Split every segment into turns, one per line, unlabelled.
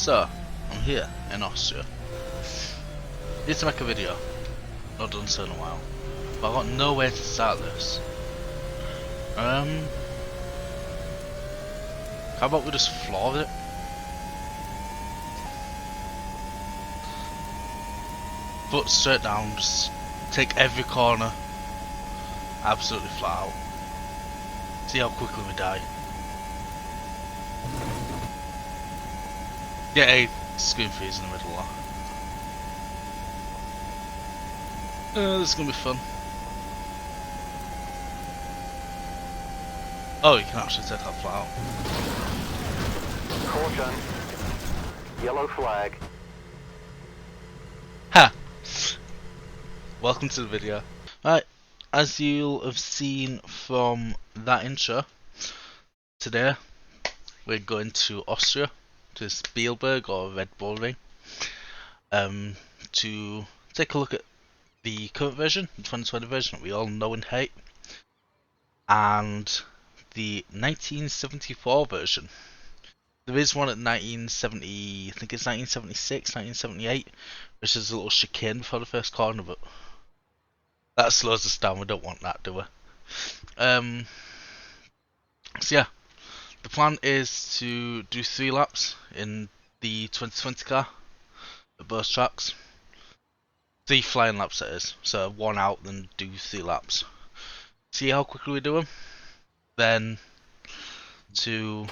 So, I'm here in Austria. Need to make a video. Not done so in a while. But I've got no way to start this. How about we just floor it? Foot straight down, just take every corner absolutely flat out. See how quickly we die. Get a screen freeze in the middle there. This is gonna be fun. Oh, you can actually take that flat out.
Caution. Yellow flag.
Ha! Welcome to the video. Right, as you'll have seen from that intro, today we're going to Austria, to Spielberg or Red Bull Ring, to take a look at the current version, the 2020 version that we all know and hate, and the 1974 version. There is one at 1970, I think it's 1976, 1978, which is a little chicane before the first corner, but that slows us down, we don't want that, do we? So yeah, the plan is to do 3 laps in the 2020 car at both tracks. 3 flying laps that is, so 1 out then do 3 laps. See how quickly we do them, then to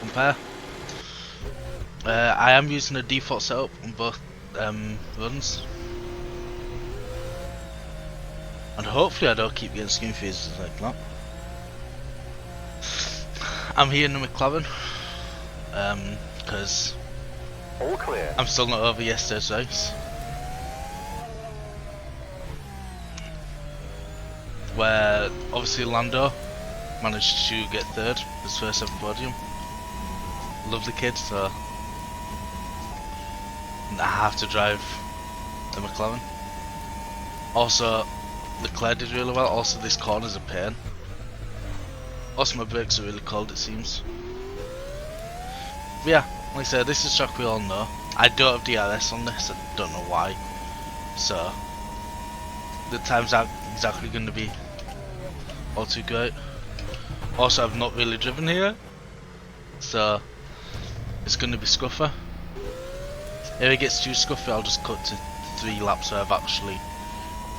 compare. I am using a default setup on both runs, and hopefully I don't keep getting screen freezes like that. I'm here in the McLaren because
All clear.
I'm still not over yesterday's race, where obviously Lando managed to get 3rd, his first ever podium. Lovely kid, so I have to drive the McLaren. Also, Leclerc did really well. Also, this corner's a pain. Also, my brakes are really cold, it seems. But yeah, like I said, this is a track we all know. I don't have DRS on this, I don't know why. So, the times aren't exactly going to be all too great. Also, I've not really driven here, so it's going to be scuffer. If it gets too scruffy, I'll just cut to 3 laps where I've actually,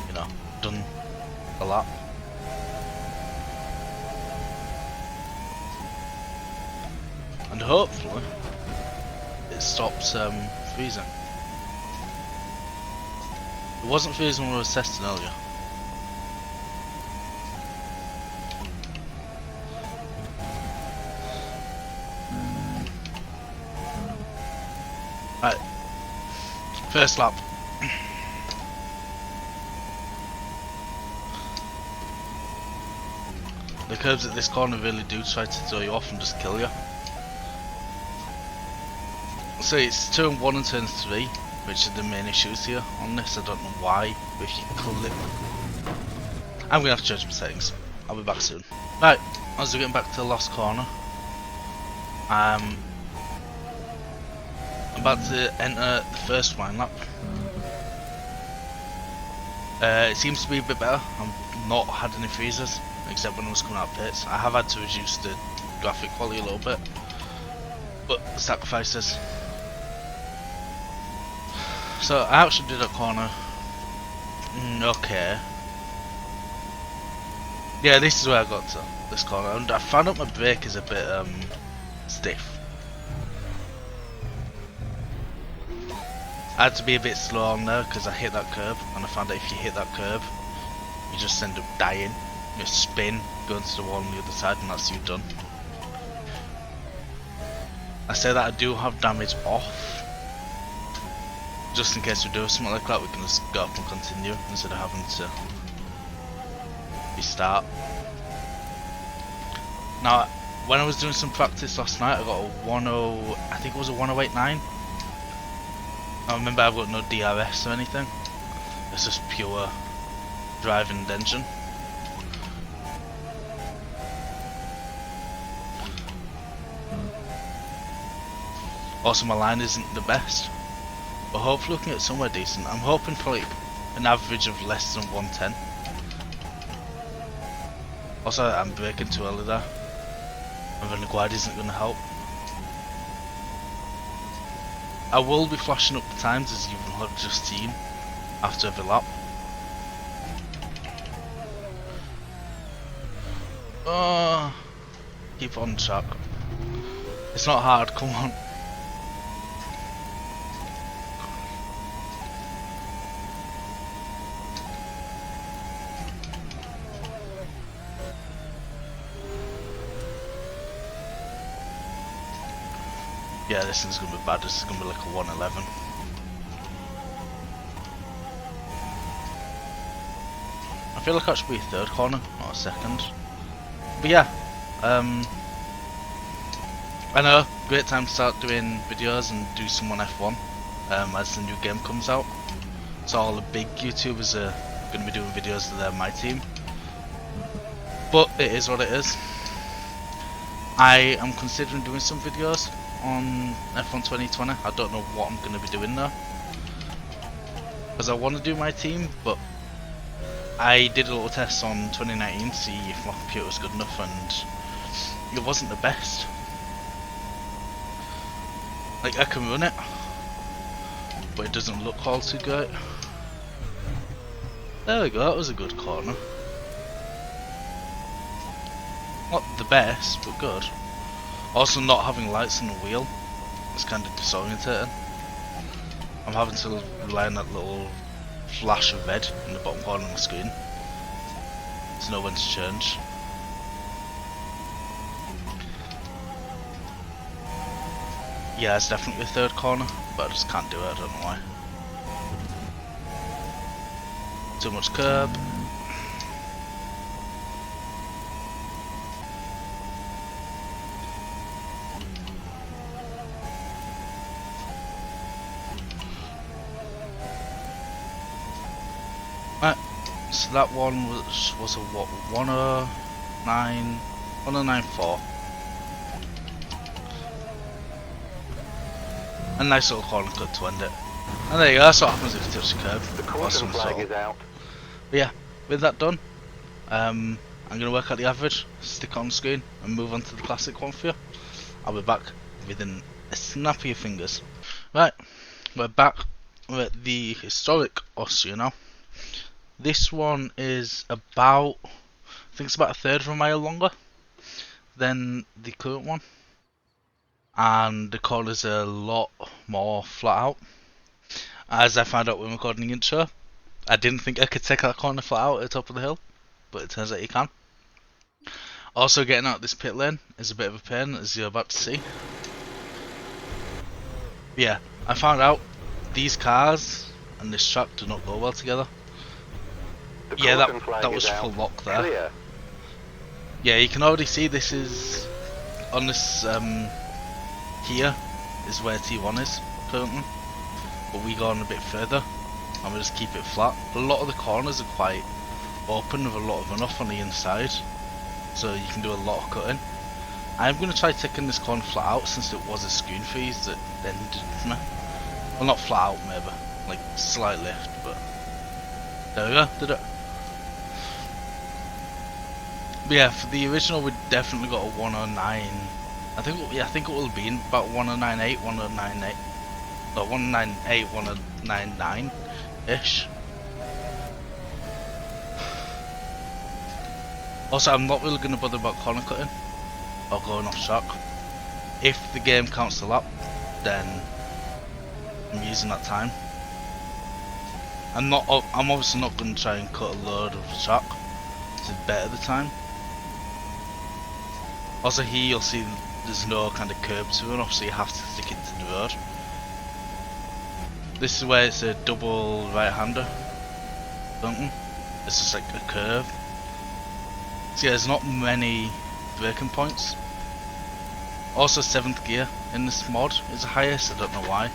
you know, done a lap. And hopefully, it stops freezing. It wasn't freezing when we were testing earlier. Right. First lap. The curbs at this corner really do try to throw you off and just kill you. So it's turn 1 and turn 3, which are the main issues here on this. I don't know why, but if you click, I'm gonna have to change my settings. I'll be back soon. Right, as we're getting back to the last corner, I'm about to enter the first flying lap. It seems to be a bit better. I've not had any freezes, except when I was coming out of pits. I have had to reduce the graphic quality a little bit, but sacrifices. So I actually did a corner. Okay. Yeah, this is where I got to, this corner, and I found out my brake is a bit stiff. I had to be a bit slow on there because I hit that curb, and I found out if you hit that curb, you just end up dying. You spin, go into the wall on the other side, and that's you done. I say that I do have damage off, just in case we do something like that. We can just go up and continue instead of having to restart. Now, when I was doing some practice last night, I got a 10, I think it was a 1089. I remember I've got no DRS or anything. It's just pure driving and engine. Also, my line isn't the best, but hopefully we can get somewhere decent. I'm hoping for like an average of less than 110. Also, I'm braking too early there, and then the glide isn't going to help. I will be flashing up the times as you will have just seen after every lap. Keep on track. It's not hard, come on. Yeah, this thing's gonna be bad. This is gonna be like a 111. I feel like that should be a third corner, not a second. But yeah, I know, great time to start doing videos and do some on F1 as the new game comes out. So all the big YouTubers are going to be doing videos of my team. But it is what it is. I am considering doing some videos on F1 2020. I don't know what I'm going to be doing there, because I want to do my team, but I did a little test on 2019 to see if my computer was good enough, and it wasn't the best. Like, I can run it, but it doesn't look all too great. There we go, that was a good corner. Not the best, but good. Also, not having lights on the wheel is kind of disorientating. I'm having to rely on that little flash of red in the bottom corner of my screen to know when to change. Yeah, it's definitely a third corner, but I just can't do it, I don't know why. Too much curb. Right, so that one was a what, 1094. A nice little corner cut to end it. And there you go, that's what happens if you touch the curb.
The caution flag is out.
But yeah, with that done, I'm going to work out the average, stick it on the screen, and move on to the classic one for you. I'll be back within a snap of your fingers. Right, we're back with the historic Austria now. This one is about, I think it's about a third of a mile longer than the current one. And the corners are a lot more flat out. As I found out when recording the intro, I didn't think I could take that corner flat out at the top of the hill, but it turns out you can. Also, getting out this pit lane is a bit of a pain, as you're about to see. But yeah, I found out these cars and this track do not go well together. Yeah, that was full lock there.
Clear.
Yeah, you can already see this is on this here is where T1 is currently, but we go on a bit further and we just keep it flat. A lot of the corners are quite open with a lot of runoff on the inside, so you can do a lot of cutting. I'm going to try taking this corner flat out since it was a screen freeze that ended me. Well, not flat out maybe, like slight lift, but there we go, did it. But yeah, for the original we definitely got a 109. I think it will be in about 1098, 1098, no 198, 1099 ish. Also, I'm not really going to bother about corner cutting or going off track. If the game counts the lap, then I'm using that time. I'm obviously not going to try and cut a load of the track to better the time. Also here you'll see there's no kind of curb to run off, so you have to stick it to the road. This is where it's a double right-hander, don't you? It's just like a curve. So yeah, there's not many braking points. Also 7th gear in this mod is the highest, I don't know why.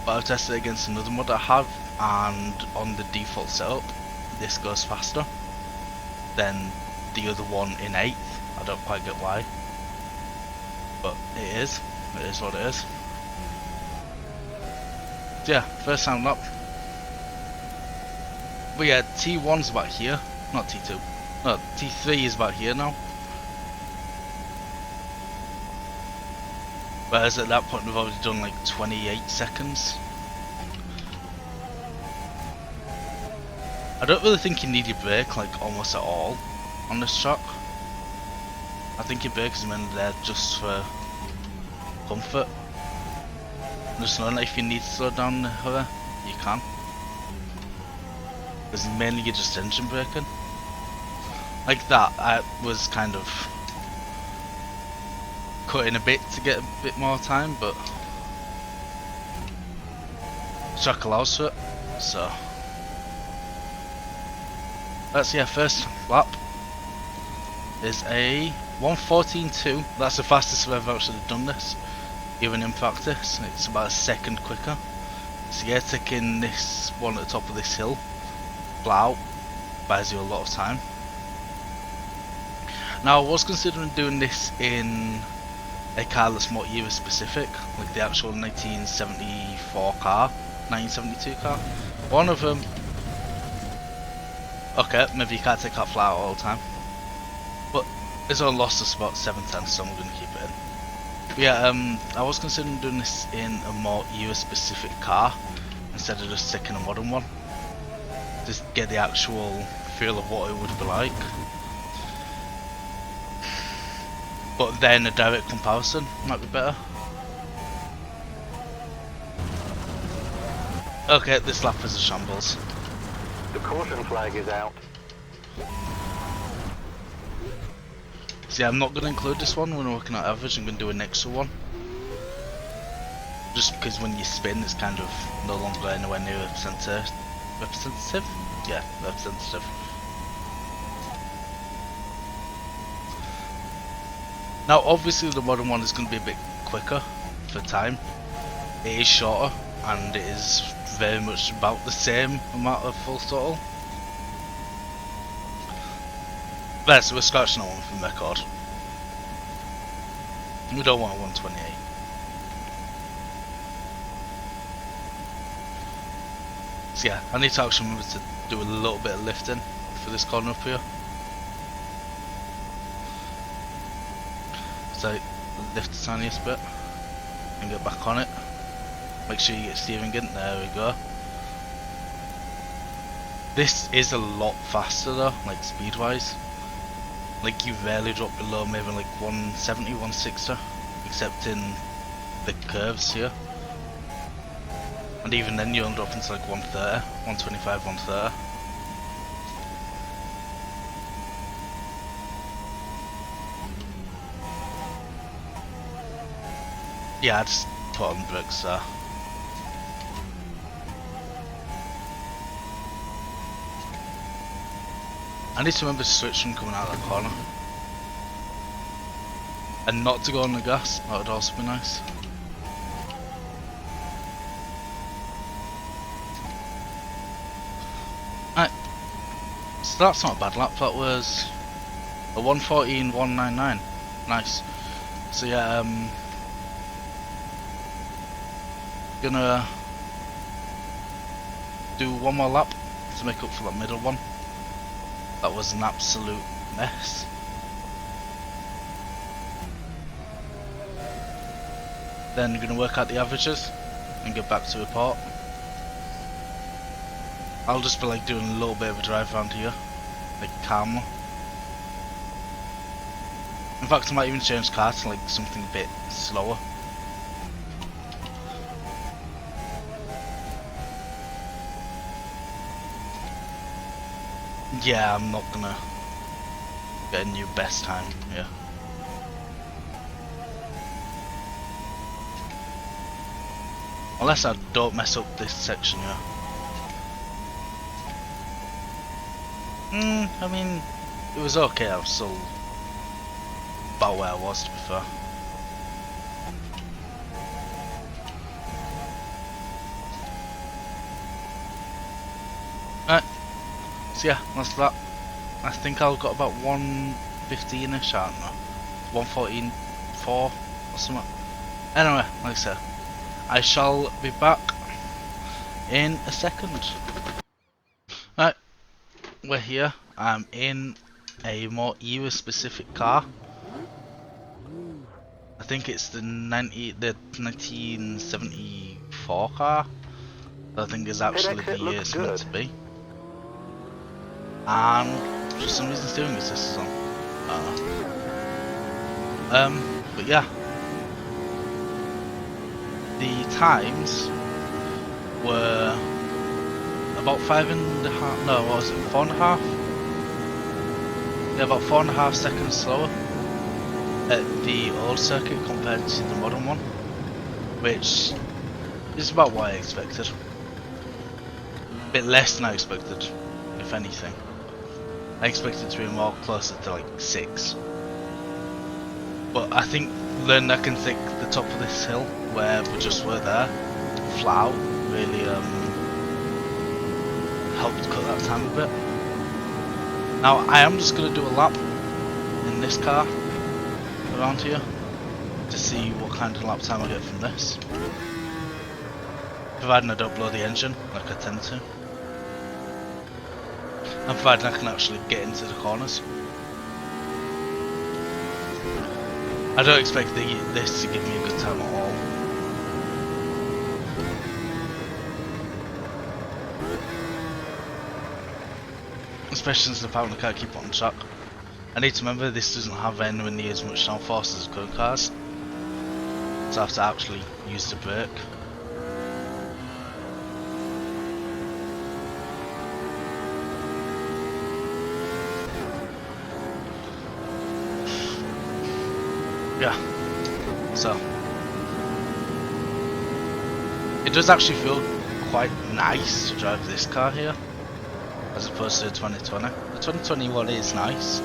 But I've tested it against another mod I have, and on the default setup this goes faster than the other one in 8th. I don't quite get why, but it is. it is what it is. So yeah, first time lap. But yeah, T1's about here, not T2. No, T3 is about here now. Whereas at that point we've already done like 28 seconds. I don't really think you need your brake like almost at all on this track. I think your brake is mainly there just for comfort. Just knowing that if you need to slow down the hover, you can. Because mainly you're just engine braking. Like that, I was kind of cutting a bit to get a bit more time, but track allows for it, so that's first lap is a 1:14.2. That's the fastest I've ever actually done this, even in practice. It's about a second quicker. So yeah, taking this one at the top of this hill, plow, buys you a lot of time. Now I was considering doing this in a car that's more era specific, like the actual 1974 car, 1972 car. One of them, okay, maybe you can't take that flat out all the time, but it's only lost us about 7/10, so I'm going to keep it in. But yeah, I was considering doing this in a more era specific car instead of just taking a modern one, just get the actual feel of what it would be like. But then a direct comparison might be better. Okay, this lap is a shambles.
The caution flag is out.
See, I'm not going to include this one when we're working out average. I'm going to do an extra one. Just because when you spin, it's kind of no longer anywhere near representative? Yeah, representative. Now obviously the modern one is going to be a bit quicker for time. It is shorter and it is very much about the same amount of full throttle. There, so we're scratching that one from record. We don't want a 128. So yeah, I need to actually remember to do a little bit of lifting for this corner up here. So lift the tiniest bit and get back on it. Make sure you get steering in. There we go. This is a lot faster though, like speed wise. Like you rarely drop below maybe like 170, 160, except in the curves here. And even then you only drop into like 130, 125, 130. Yeah, I just put on brakes there. I need to remember to switch from coming out of that corner. And not to go on the gas, that would also be nice. Right, so that's not a bad lap, that was a 1:14.199. Nice. So yeah, gonna do one more lap to make up for that middle one. That was an absolute mess. Then we're gonna work out the averages and get back to report. I'll just be like doing a little bit of a drive around here, like calmer. In fact, I might even change car to like something a bit slower. Yeah, I'm not gonna get a new best time here. Unless I don't mess up this section here. I mean, it was okay, I was still about where I was to be fair. Right. So yeah, that's that. I think I've got about 115ish, I don't know. 114.4 or something. Anyway, like I said, I shall be back in a second. Right, we're here. I'm in a more era specific car. I think it's the 1974 car. I think is
Pit
actually the
exit
year
looks
it's meant
good.
to be. And for some reason steering assist is on. But yeah. The times were about 5.5, no, what was it, 4.5? Yeah, about 4.5 seconds slower at the old circuit compared to the modern one, which is about what I expected. A bit less than I expected, if anything. I expected to be more closer to like 6. But I think then I can take the top of this hill where we just were there, flat out, really helped cut that time a bit. Now I am just going to do a lap in this car around here to see what kind of lap time I get from this, providing I don't blow the engine like I tend to, and providing I can actually get into the corners. I don't expect this to give me a good time at all. Especially since apparently I can't keep it on track. I need to remember this doesn't have anywhere near as much downforce as current cars, so I have to actually use the brake. Yeah, so it does actually feel quite nice to drive this car here as opposed to the 2020. The 2021 is nice,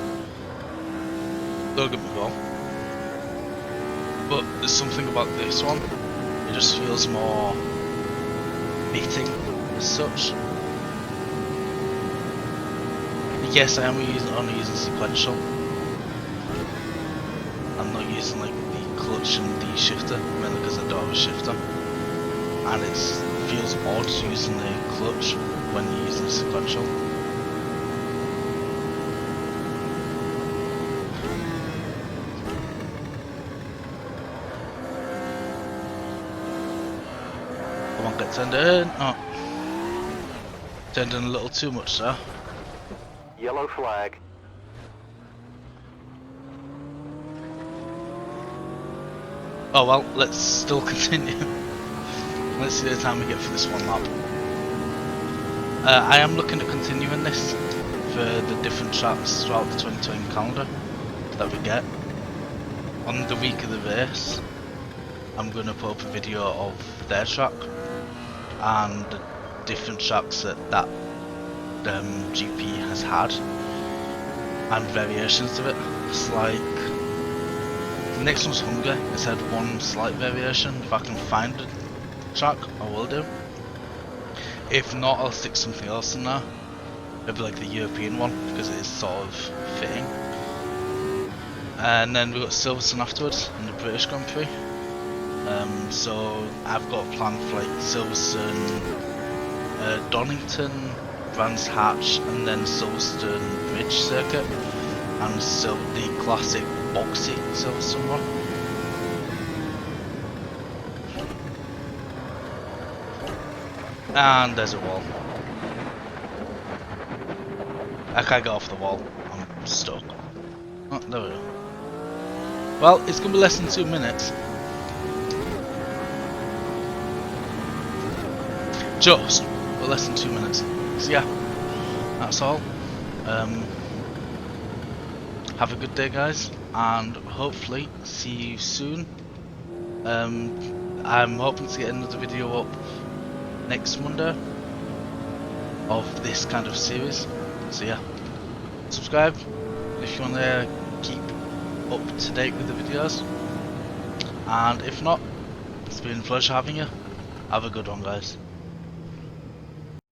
don't get me wrong, but there's something about this one, it just feels more fitting as such. Yes, I am only using sequential. I'm not using like the clutch and the shifter, mainly because I don't have a shifter, and it feels odd using the clutch when you're using the sequential. Come on, get turned in. Oh, turned in a little too much there.
Yellow flag.
Oh well, let's still continue. Let's see the time we get for this one lap. I am looking to continue in this for the different tracks throughout the 2020 calendar that we get. On the week of the race, I'm going to put up a video of their track and the different tracks that GP has had and variations of it. It's like the next one's Hunger. It's had one slight variation. If I can find a track, I will do. If not, I'll stick something else in there. Maybe like the European one, because it is sort of fitting. And then we've got Silverstone afterwards in the British Grand Prix. So I've got a plan for like Silverstone, Donington, Brands Hatch, and then Silverstone Bridge circuit, and the classic boxy Silverstone one. And there's a wall. I can't get off the wall. I'm stuck. Oh, there we go. Well, it's gonna be less than 2 minutes. Just, but less than 2 minutes. So yeah, that's all. Have a good day, guys, and hopefully see you soon. I'm hoping to get another video up next Monday of this kind of series. So yeah, subscribe if you want to keep up to date with the videos, and if not, it's been a pleasure having you. Have a good one, guys.